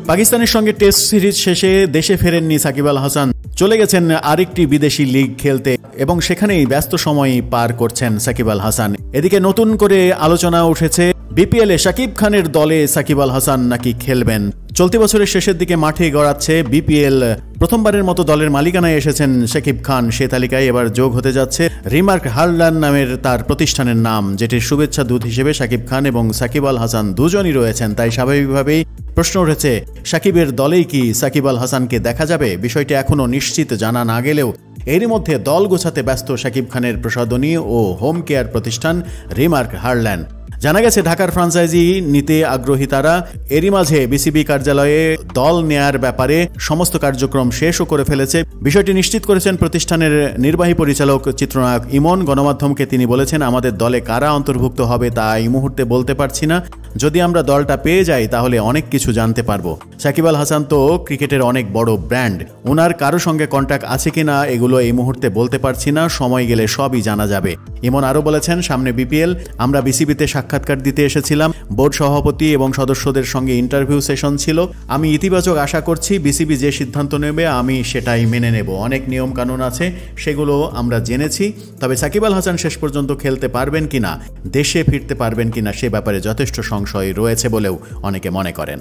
পাকিস্তানের সঙ্গে test series শেষে দেশে ফেরেননি সাকিব আল হাসান, চলে গেছেন আরেকটি বিদেশি লিগ খেলতে এবং সেখানেই ব্যস্ত সময় পার করছেন সাকিব আল হাসান। এদিকে নতুন করে আলোচনা উঠেছে বিপিএলে শাকিব খানের দলে সাকিব আল হাসান নাকি খেলবেন। চলতি বছরের শেষের দিকে মাঠে গড়াচ্ছে বিপিএল, প্রথমবারের মতো দলের মালিকানায় এসেছেন শাকিব খান। সে তালিকায় এবার যোগ হতে যাচ্ছে রিমার্ক হারল্যান্ড নামের তার প্রতিষ্ঠানের নাম, যেটির শুভেচ্ছা দূত হিসেবে শাকিব খান এবং সাকিব আল হাসান দুজনই রয়েছেন। তাই স্বাভাবিকভাবেই প্রশ্ন উঠেছে, শাকিবের দলেই কি সাকিব আল হাসানকে দেখা যাবে? বিষয়টি এখনও নিশ্চিত জানা না গেলেও এরই মধ্যে দল গোছাতে ব্যস্ত শাকিব খানের প্রসাধনী ও হোম কেয়ার প্রতিষ্ঠান রিমার্ক হারল্যান্ড। জানা গেছে ঢাকার ফ্রাঞ্চাইজি নিতে আগ্রহী তারা। এরই মাঝে বিসিবি কার্যালয়ে দল নেয়ার ব্যাপারে সমস্ত কার্যক্রম শেষও করে ফেলেছে। বিষয়টি নিশ্চিত করেছেন প্রতিষ্ঠানের নির্বাহী পরিচালক চিত্রনায়ক ইমন। গণমাধ্যমকে তিনি বলেছেন, আমাদের দলে কারা অন্তর্ভুক্ত হবে তা এই মুহূর্তে বলতে পারছি না, যদি আমরা দলটা পেয়ে যাই তাহলে অনেক কিছু জানতে পারবো। সাকিব আল হাসান তো ক্রিকেটের অনেক বড় ব্র্যান্ড, ওনার কারো সঙ্গে কন্ট্যাক্ট আছে কিনা এগুলো এই মুহূর্তে বলতে পারছি না, সময় গেলে সবই জানা যাবে। ইমন আরও বলেছেন, সামনে বিপিএল, আমরা বিসিবিতে সাক্ষাৎকার দিতে এসেছিলাম, বোর্ড সভাপতি এবং সদস্যদের সঙ্গে ইন্টারভিউ সেশন ছিল। আমি ইতিবাচক আশা করছি বিসিবি যে সিদ্ধান্ত নেবে আমি সেটাই মেনে নেব। অনেক নিয়ম কানুন আছে, সেগুলো আমরা জেনেছি। তবে সাকিব আল হাসান শেষ পর্যন্ত খেলতে পারবেন কিনা, দেশে ফিরতে পারবেন কিনা সে ব্যাপারে যথেষ্ট সংশয় রয়েছে বলেও অনেকে মনে করেন।